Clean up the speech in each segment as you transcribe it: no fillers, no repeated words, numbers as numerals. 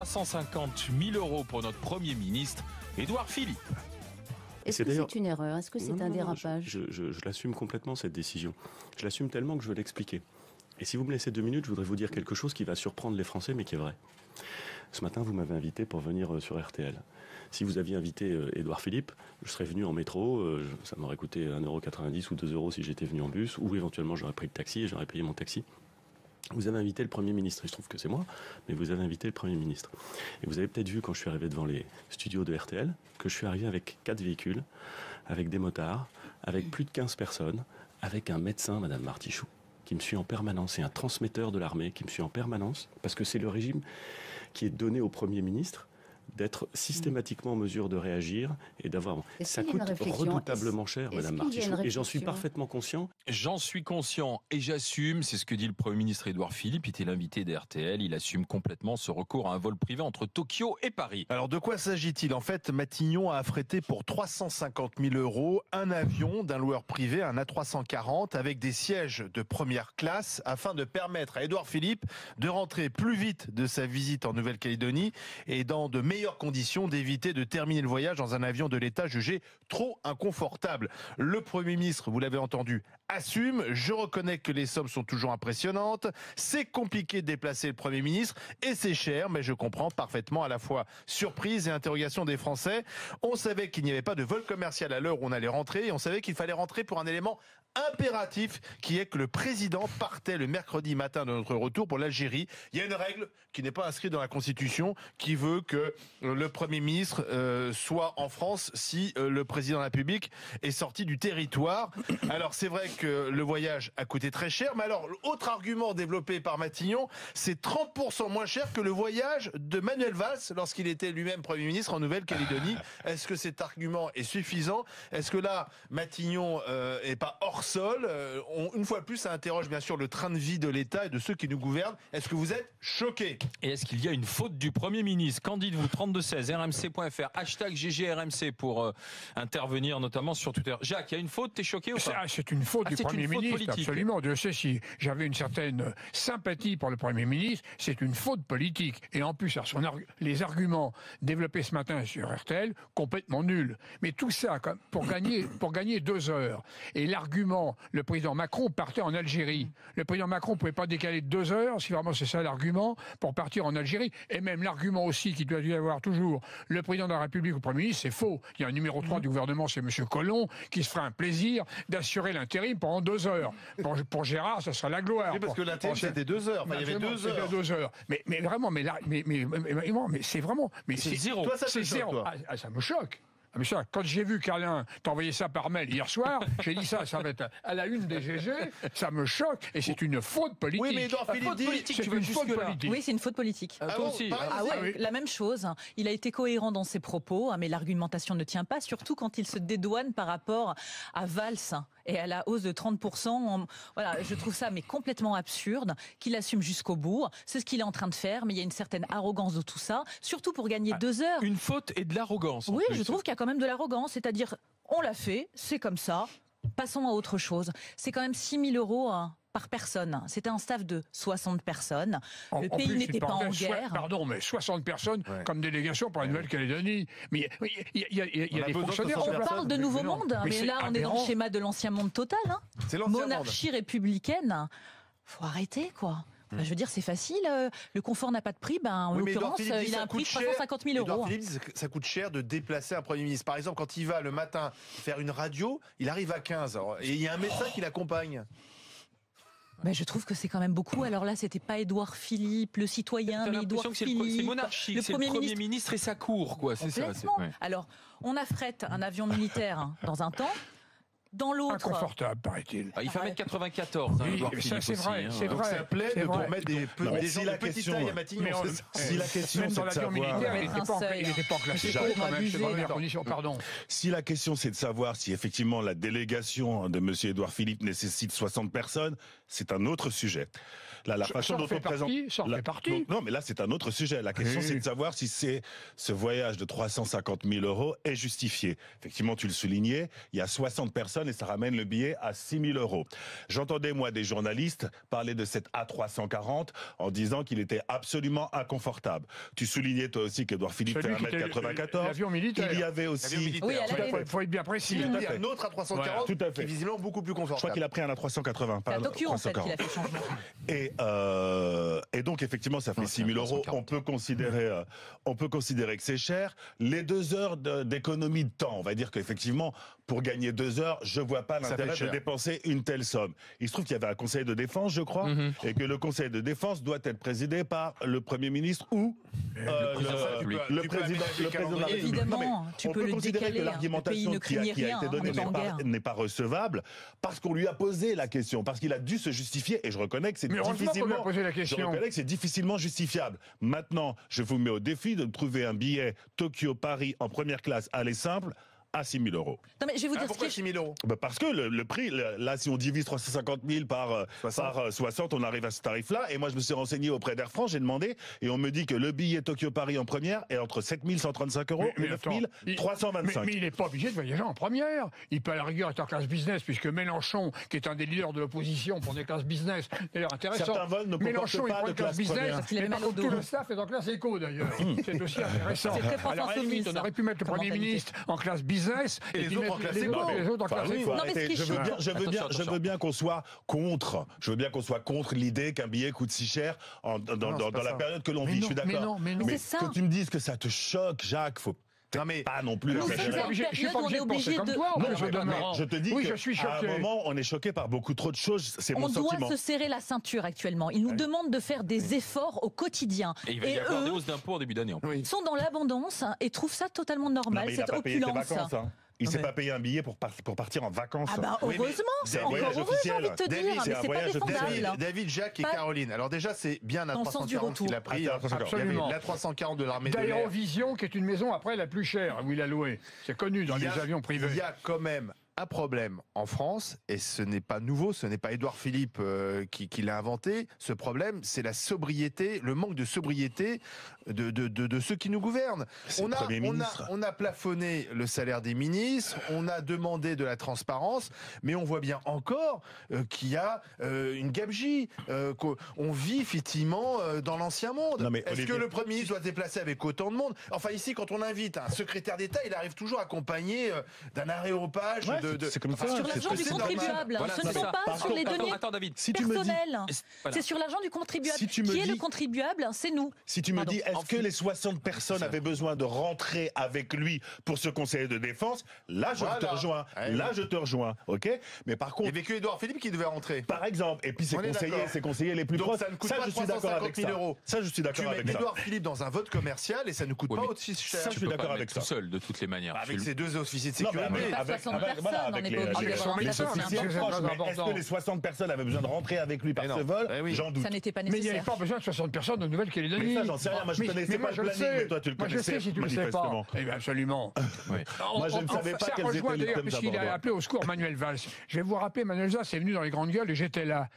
350 000 € pour notre Premier ministre, Édouard Philippe. Est-ce que c'est une erreur? Est-ce que c'est un dérapage? Je l'assume complètement, cette décision. Je l'assume tellement que je veux l'expliquer. Et si vous me laissez 2 minutes, je voudrais vous dire quelque chose qui va surprendre les Français, mais qui est vrai. Ce matin, vous m'avez invité pour venir sur RTL. Si vous aviez invité Édouard Philippe, je serais venu en métro, ça m'aurait coûté 1,90 € ou 2 € si j'étais venu en bus, ou éventuellement j'aurais pris le taxi et j'aurais payé mon taxi. Vous avez invité le Premier ministre, il se trouve que c'est moi, mais vous avez invité le Premier ministre. Et vous avez peut-être vu quand je suis arrivé devant les studios de RTL, que je suis arrivé avec 4 véhicules, avec des motards, avec plus de 15 personnes, avec un médecin, Madame Martichoux, qui me suit en permanence, et un transmetteur de l'armée qui me suit en permanence, parce que c'est le régime qui est donné au Premier ministre d'être systématiquement en mesure de réagir et d'avoir... Ça coûte redoutablement cher, Madame Martichoux, et j'en suis parfaitement conscient. J'en suis conscient et j'assume, c'est ce que dit le Premier ministre Édouard Philippe, il était l'invité d'RTL, il assume complètement ce recours à un vol privé entre Tokyo et Paris. Alors de quoi s'agit-il? En fait, Matignon a affrété pour 350 000 € un avion d'un loueur privé, un A340, avec des sièges de première classe, afin de permettre à Édouard Philippe de rentrer plus vite de sa visite en Nouvelle-Calédonie et dans de meilleures conditions d'éviter de terminer le voyage dans un avion de l'État jugé trop inconfortable. Le Premier ministre, vous l'avez entendu, assume. Je reconnais que les sommes sont toujours impressionnantes. C'est compliqué de déplacer le Premier ministre et c'est cher, mais je comprends parfaitement à la fois surprise et interrogation des Français. On savait qu'il n'y avait pas de vol commercial à l'heure où on allait rentrer et on savait qu'il fallait rentrer pour un élément impératif qui est que le président partait le mercredi matin de notre retour pour l'Algérie. Il y a une règle qui n'est pas inscrite dans la Constitution qui veut que le Premier ministre soit en France si le président de la République est sorti du territoire. Alors c'est vrai que le voyage a coûté très cher, mais alors l'autre argument développé par Matignon, c'est 30% moins cher que le voyage de Manuel Valls lorsqu'il était lui-même Premier ministre en Nouvelle-Calédonie. Est-ce que cet argument est suffisant? Est-ce que là, Matignon est pas hors sol? Une fois de plus, ça interroge bien sûr le train de vie de l'État et de ceux qui nous gouvernent. Est-ce que vous êtes choqués? Et est-ce qu'il y a une faute du Premier ministre? Qu'en dites-vous? 3216, rmc.fr, hashtag GGRMC pour intervenir notamment sur Twitter. Jacques, il y a une faute, t'es choqué ou pas? C'est une faute du Premier ministre, politique. Absolument. Je sais, si j'avais une certaine sympathie pour le Premier ministre, c'est une faute politique. Et en plus, les arguments développés ce matin sur RTL, complètement nuls. Mais tout ça, pour gagner 2 heures. Et l'argument, le président Macron partait en Algérie. Le président Macron ne pouvait pas décaler de 2 heures, si vraiment c'est ça l'argument, pour partir en Algérie. Et même l'argument aussi qui doit y avoir toujours, le président de la République ou le Premier ministre, c'est faux. Il y a un numéro 3 du gouvernement, c'est M. Collomb, qui se fera un plaisir d'assurer l'intérim pendant 2 heures. Pour Gérard, ça sera la gloire. Oui, parce que l'intérim, c'était 2 heures. Enfin, il y avait 2 heures. 2 heures. Mais vraiment, mais c'est vraiment... Mais c'est zéro. Toi, ça te choque, toi. Ça me choque. Mais ça, quand j'ai vu qu'Alain t'envoyait ça par mail hier soir, j'ai dit ça va être à la une des GG, ça me choque, et c'est une faute politique. Oui, mais Édouard Philippe dit, c'est une faute politique. Oui, c'est une faute politique. Toi aussi. Oui. La même chose. Il a été cohérent dans ses propos, mais l'argumentation ne tient pas, surtout quand il se dédouane par rapport à Valls et à la hausse de 30%. Voilà, je trouve ça mais complètement absurde, qu'il assume jusqu'au bout. C'est ce qu'il est en train de faire, mais il y a une certaine arrogance de tout ça, surtout pour gagner 2 heures. Une faute et de l'arrogance. Oui, je trouve qu'il y a quand même de l'arrogance, c'est-à-dire, on l'a fait, c'est comme ça, passons à autre chose. C'est quand même 6 000 € par personne. C'était un staff de 60 personnes. Le pays n'était pas en guerre. Pardon, mais 60 personnes comme délégation pour la Nouvelle-Calédonie. Mais il y a des fonctionnaires. On parle de nouveau monde, mais là on est dans le schéma de l'ancien monde total. C'est l'ancien monarchie républicaine. Faut arrêter, quoi. Je veux dire, c'est facile. Le confort n'a pas de prix. En l'occurrence, il a un prix de 350 000 €. Philippe, ça coûte cher de déplacer un Premier ministre. Par exemple, quand il va le matin faire une radio, il arrive à 15 et il y a un médecin qui l'accompagne. Je trouve que c'est quand même beaucoup. Alors là, c'était pas Édouard Philippe, le citoyen, mais Édouard Philippe. C'est monarchique, c'est le Premier ministre et sa cour, quoi. C'est ça. Alors, on affrète un avion militaire dans un temps. Dans l'autre. Inconfortable, paraît-il. Il fait 1m94. Oui, ça c'est vrai, c'est vrai. Ça plaît pour mettre des gens de petite taille à Matignon. Si la question même dans l'avion militaire, il n'était pas classé quand même, c'est dans les conditions, pardon. Si la question c'est de savoir si effectivement la délégation de M. Édouard Philippe nécessite 60 personnes, c'est un autre sujet. Là, la façon dont on présente... Ça en fait partie. Non, mais là c'est un autre sujet. La question c'est de savoir si ce voyage de 350 000 € est justifié. Effectivement, tu le soulignais, il y a 60 personnes personnes et ça ramène le billet à 6 000 €. J'entendais, moi, des journalistes parler de cette A340 en disant qu'il était absolument inconfortable. Tu soulignais toi aussi qu'Édouard Philippe fait 1m94. L'avion militaire. Il y avait aussi... Oui, il faut être bien précis. Il y a un autre A340 voilà, tout à fait. qui est visiblement beaucoup plus confortable. Je crois qu'il a pris un A380. C'est à Tokyo, en fait, qu'il a fait changement. Et donc, effectivement, ça fait 6 000 €. On peut considérer que c'est cher. Les 2 heures d'économie de temps, on va dire qu'effectivement, pour gagner 2 heures, je vois pas l'intérêt de dépenser une telle somme. Il se trouve qu'il y avait un conseil de défense, je crois, et que le conseil de défense doit être présidé par le Premier ministre ou le président de la République. Évidemment, tu peux le décaler. Que l'argumentation qui a été donnée n'est pas recevable parce qu'on lui a posé la question, parce qu'il a dû se justifier, et je reconnais que c'est difficilement justifiable. Maintenant, je vous mets au défi de trouver un billet Tokyo-Paris en première classe aller simple à 6 000 €. Non, mais je vais vous dire pourquoi 6 000 €? Parce que le prix, là, si on divise 350 000 par 60, on arrive à ce tarif-là. Et moi, je me suis renseigné auprès d'Air France, j'ai demandé, et on me dit que le billet Tokyo-Paris en première est entre 7 135 € et 9 325. Mais il n'est pas obligé de voyager en première. Il peut à la rigueur être en classe business, puisque Mélenchon, qui est un des leaders de l'opposition pour des classes business, d'ailleurs intéressant. Certains vols ne Mélenchon, comportent pas de classe business, première. mais tout le staff est en classe éco, d'ailleurs. C'est aussi intéressant. Alors, à la limite, on aurait pu mettre le Premier ministre en classe business et les autres en classe éco. Je veux bien qu'on soit contre. Je veux bien qu'on soit contre l'idée qu'un billet coûte si cher dans la période que l'on vit. Je suis d'accord. Mais que tu me dises que ça te choque, Jacques, faut pas non plus. Je suis pas obligé de penser comme toi. Je te dis qu'à un moment, on est choqué par beaucoup trop de choses. C'est mon sentiment. On doit se serrer la ceinture actuellement. Ils nous demandent de faire des efforts au quotidien. Et il va y avoir des hausses d'impôts en début d'année. Ils sont dans l'abondance et trouvent ça totalement normal, cette opulence. Il ne s'est pas payé un billet pour partir en vacances. Ah bah heureusement, c'est encore heureux, j'ai envie de te dire, mais c'est pas défendable. David, Jacques et Caroline. Alors déjà, c'est bien la 340 qu'il a pris. Absolument. La 340 de l'armée de l'air. D'Aérovision, qui est une maison après la plus chère, où il a loué. C'est connu dans les avions privés. Il y a quand même un problème en France, et ce n'est pas nouveau, ce n'est pas Édouard Philippe qui l'a inventé. Ce problème, c'est la sobriété, le manque de sobriété de ceux qui nous gouvernent. On a plafonné le salaire des ministres, on a demandé de la transparence, mais on voit bien encore qu'il y a une gabegie, qu'on vit effectivement dans l'ancien monde. Est-ce que le Premier ministre doit se déplacer avec autant de monde? Enfin ici, quand on invite un secrétaire d'État, il arrive toujours accompagné d'un aréopage, c'est comme ça. Sur l'argent du contribuable. Ce ne sont pas sur les deniers personnels. C'est sur l'argent du contribuable. Qui est le contribuable? C'est nous. Si tu me dis, est-ce que les 60 personnes avaient besoin de rentrer avec lui pour ce conseiller de défense? Là, je te rejoins. Là, je te rejoins. Ok? Mais par contre. Il y avait que Édouard Philippe qui devait rentrer. Par exemple. Et puis ses conseillers les plus proches. Ça ne coûte pas 350 000 €. Ça, je suis d'accord avec ça. Tu mets Édouard Philippe dans un vote commercial et ça ne coûte pas aussi cher. Ça, je suis d'accord avec ça. Tout seul, de toutes les manières. Avec ses 2 officiers de sécurité. Avec 60 personnes. Avec les officiers proches, mais est-ce que les 60 personnes avaient besoin de rentrer avec lui par ce vol? J'en doute. Ça n'était pas nécessaire. Mais il n'y avait pas besoin de 60 personnes de Nouvelle-Calédonie. Mais ça, j'en sais rien. Moi, je connaissais pas le planning, mais toi, tu le connaissais. Moi, je sais si tu le sais pas. Eh bien, absolument. Moi, je ne savais pas quels étaient les thèmes puisqu'il a appelé au secours Manuel Valls. Je vais vous rappeler, Manuel Valls est venu dans les grandes gueules et j'étais là.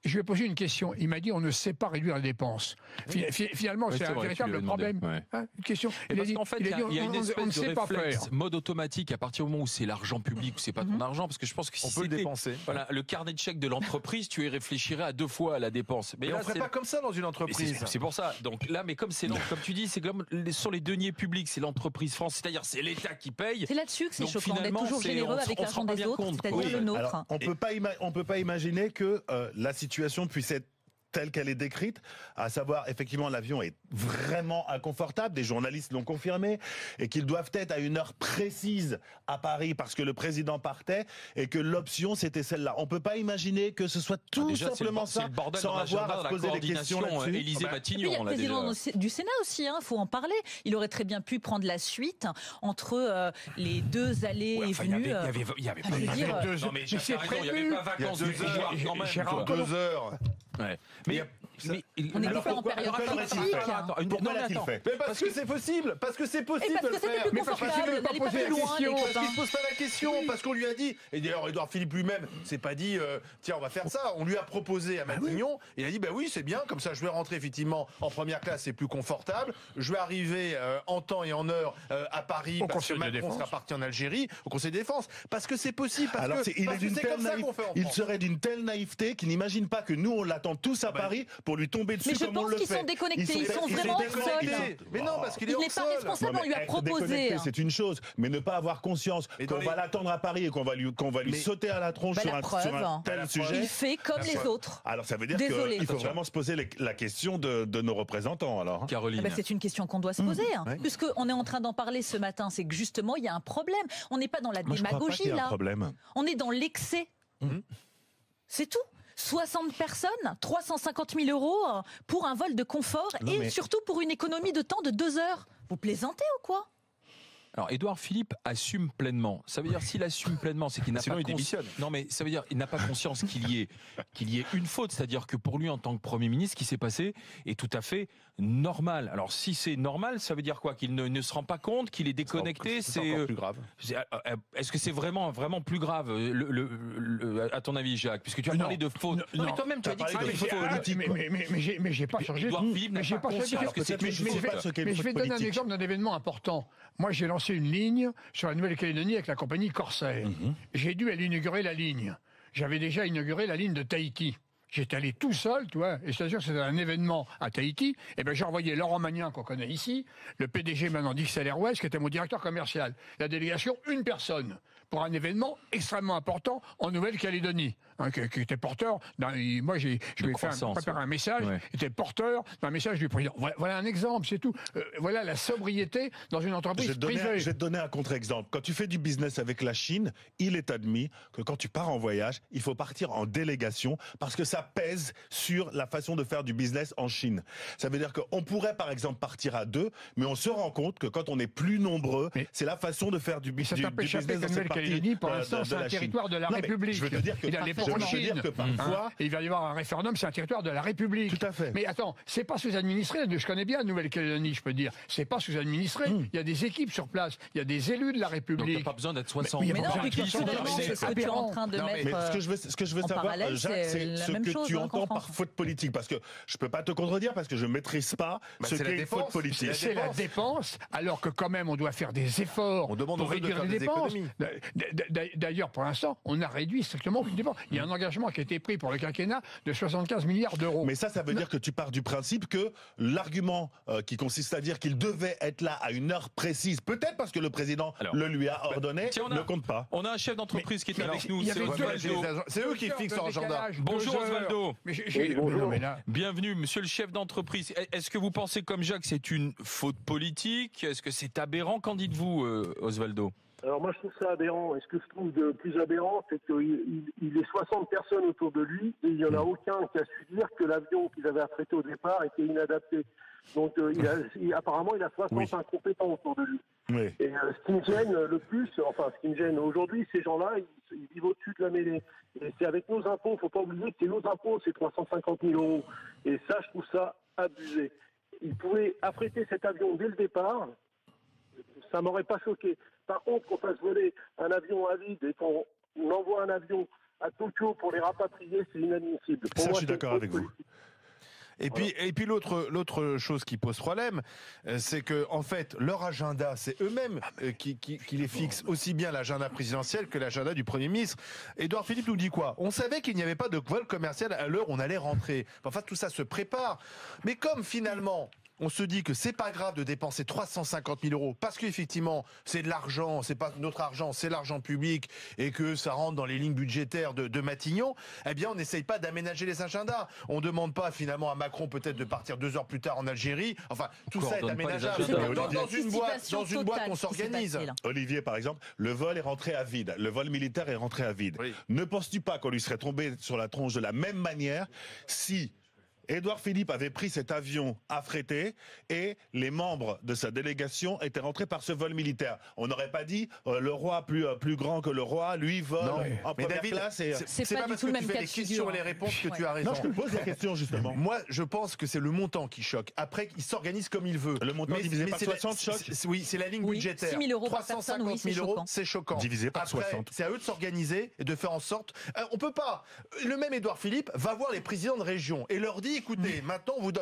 Je lui ai posé une question. Il m'a dit, on ne sait pas réduire les dépenses. Finalement, c'est un véritable problème. Une question. Parce qu'en fait, il y a une espèce de réflexe mode automatique à partir du moment où c'est l'argent public ou c'est pas ton argent, parce que je pense que si on peut le dépenser. Voilà, le carnet de chèques de l'entreprise, tu y réfléchirais à 2 fois à la dépense. Mais là, on ferait pas comme ça dans une entreprise. C'est pour ça. Donc là, mais comme tu dis, c'est comme sur les deniers publics, c'est l'entreprise France, c'est-à-dire c'est l'État qui paye. C'est là-dessus que c'est choquant d'être toujours généreux avec l'argent des autres, c'est-à-dire le nôtre. Alors, on peut pas imaginer que la situation puisse être telle qu'elle est décrite, à savoir, effectivement, l'avion est vraiment inconfortable, des journalistes l'ont confirmé, et qu'ils doivent être à une heure précise à Paris parce que le président partait, et que l'option, c'était celle-là. On peut pas imaginer que ce soit tout simplement ça, sans avoir à se poser des questions là-dessus. Élysée-Matignon, il y a le président du Sénat aussi, faut en parler. Il aurait très bien pu prendre la suite entre les 2 allées et venues. Il y avait pas 2 heures. Non mais il n'y avait pas vacances du pouvoir quand même. 2 heures. Ouais. Mais On n'est pas en période politique. Pourquoi l'a-t-il fait? Parce que c'est possible. Parce que c'est possible de le faire. Mais parce que c'était plus confortable d'aller pas plus loin. Parce qu'il se pose pas la question. Parce qu'on lui a dit. Et d'ailleurs, Édouard Philippe lui-même s'est pas dit tiens, on va faire ça. On lui a proposé à Matignon. Et il a dit oui, c'est bien. Comme ça, je vais rentrer effectivement en première classe, c'est plus confortable. Je vais arriver en temps et en heure à Paris parce que Macron sera parti en Algérie au Conseil de défense. Parce que c'est possible. Il serait d'une telle naïveté qu'il n'imagine pas que nous on l'attend tous à Paris pour lui tomber dessus comme on le fait. Mais je pense qu'ils sont déconnectés. Ils sont vraiment seuls. Mais non, parce qu'il est Il n'est pas responsable. On lui a proposé. C'est une chose, mais ne pas avoir conscience qu'on va l'attendre à Paris et qu'on va lui sauter à la tronche sur un tel sujet. Il fait comme les autres. Alors ça veut dire qu'il faut vraiment se poser la question de nos représentants. Alors, Caroline, c'est une question qu'on doit se poser, puisqu'on est en train d'en parler ce matin. C'est que justement il y a un problème. On n'est pas dans la démagogie là. On est dans l'excès. C'est tout. 60 personnes, 350 000 euros pour un vol de confort et surtout pour une économie de temps de 2 heures. Vous plaisantez ou quoi? Alors, Édouard Philippe assume pleinement. Ça veut dire, s'il assume pleinement, c'est qu'il n'a pas conscience. Non, mais ça veut dire, il n'a pas conscience qu'il y ait une faute. C'est-à-dire que pour lui, en tant que Premier ministre, ce qui s'est passé est tout à fait normal. Alors, si c'est normal, ça veut dire quoi? Qu'il ne se rend pas compte, qu'il est déconnecté. C'est encore plus grave. Est-ce que c'est vraiment plus grave, à ton avis, Jacques? Puisque tu as parlé de faute. Non, mais toi-même, tu as dit que c'était faute politique. Mais j'ai pas changé. Édouard Philippe n'a pas conscience que c'est une faute. Mais je vais donner un exemple d'un événement important. Moi, j'ai lancé une ligne sur la Nouvelle-Calédonie avec la compagnie Corsair. J'ai dû aller inaugurer la ligne. J'avais déjà inauguré la ligne de Tahiti. J'étais allé tout seul, tu vois, et c'est-à-dire que c'était un événement à Tahiti. Et ben j'ai envoyé Laurent Magnin, qu'on connaît ici, le PDG maintenant d'XL Airways, qui était mon directeur commercial. La délégation, une personne, pour un événement extrêmement important en Nouvelle-Calédonie, qui était porteur moi, je lui ai préparé un message, il était porteur d'un message du président. Voilà un exemple, c'est tout. Voilà la sobriété dans une entreprise privée. Je vais te donner un contre-exemple. Quand tu fais du business avec la Chine, il est admis que quand tu pars en voyage, il faut partir en délégation parce que ça pèse sur la façon de faire du business en Chine. Ça veut dire qu'on pourrait par exemple partir à 2, mais on se rend compte que quand on est plus nombreux, c'est la façon de faire du business dans cette partie pour l'instant, c'est un territoire de la République. Je veux te dire que parfois, il va y avoir un référendum, c'est un territoire de la République. Tout à fait. Mais attends, c'est pas sous-administré. Je connais bien la Nouvelle-Calédonie, je peux dire. C'est pas sous-administré. Il y a des équipes sur place. Il y a des élus de la République. Donc t'as pas besoin d'être 60. Mais non, c'est ce que tu es en train de mettre. Ce que je veux savoir, Jacques, c'est ce que tu entends par faute politique, parce que je peux pas te contredire parce que je maîtrise pas ce qu'est une faute politique. C'est la dépense, alors que quand même on doit faire des efforts. On demande pour réduire les dépenses. D'ailleurs, pour l'instant, on a réduit strictement aucune dépense. Il y a un engagement qui a été pris pour le quinquennat de 75 milliards d'euros. Mais ça veut dire que tu pars du principe que l'argument qui consiste à dire qu'il devait être là à une heure précise, peut-être parce que le président le lui a ordonné, ne compte pas. On a un chef d'entreprise qui est avec nous. C'est eux qui fixent leur agenda. Bonjour Osvaldo. Bonjour. Bienvenue, monsieur le chef d'entreprise. Est-ce que vous pensez comme Jacques, c'est une faute politique? Est-ce que c'est aberrant? Qu'en dites-vous, Osvaldo? Alors moi je trouve ça aberrant. Et ce que je trouve de plus aberrant, c'est qu'il est 60 personnes autour de lui et il n'y en a aucun qui a su dire que l'avion qu'ils avaient affrété au départ était inadapté. Donc apparemment il a 60 incompétents autour de lui. Oui. Et ce qui me gêne le plus, ce qui me gêne aujourd'hui, ces gens-là, ils vivent au-dessus de la mêlée. Et c'est avec nos impôts, faut pas oublier que c'est nos impôts, c'est 350 000 euros. Et ça, je trouve ça abusé. Ils pouvaient affréter cet avion dès le départ, ça m'aurait pas choqué. Par contre, qu'on fasse voler un avion à vide et qu'on envoie un avion à Tokyo pour les rapatrier, c'est inadmissible. Ça, je suis d'accord avec vous. Et puis l'autre chose qui pose problème, c'est que en fait leur agenda, c'est eux-mêmes qui les fixent, aussi bien l'agenda présidentiel que l'agenda du Premier ministre. Édouard Philippe nous dit quoi? On savait qu'il n'y avait pas de vol commercial à l'heure où on allait rentrer. Enfin tout ça se prépare. Mais comme finalement on se dit que c'est pas grave de dépenser 350 000 euros parce qu'effectivement c'est de l'argent, c'est pas notre argent, c'est l'argent public et que ça rentre dans les lignes budgétaires de Matignon, eh bien on n'essaye pas d'aménager les agendas. On demande pas finalement à Macron peut-être de partir 2 heures plus tard en Algérie. Enfin tout ça est aménageable. Dans une boîte on s'organise. Olivier par exemple, le vol est rentré à vide, le vol militaire est rentré à vide. Oui. Ne penses-tu pas qu'on lui serait tombé sur la tronche de la même manière si Édouard Philippe avait pris cet avion affrété et les membres de sa délégation étaient rentrés par ce vol militaire. On n'aurait pas dit le roi plus grand que le roi, lui vole en première classe. C'est pas du tout le même cas de figure. Les questions et les réponses que tu as raison. Non, je te pose la question justement. Moi, je pense que c'est le montant qui choque. Après, il s'organise comme il veut. Le montant divisé par 60 choque. Oui, c'est la ligne budgétaire. 6 000 euros par personne, oui, c'est choquant. C'est choquant. Divisé par 60. C'est à eux de s'organiser et de faire en sorte. On peut pas. Le même Édouard Philippe va voir les présidents de région et leur dit, écoutez, maintenant on vous donne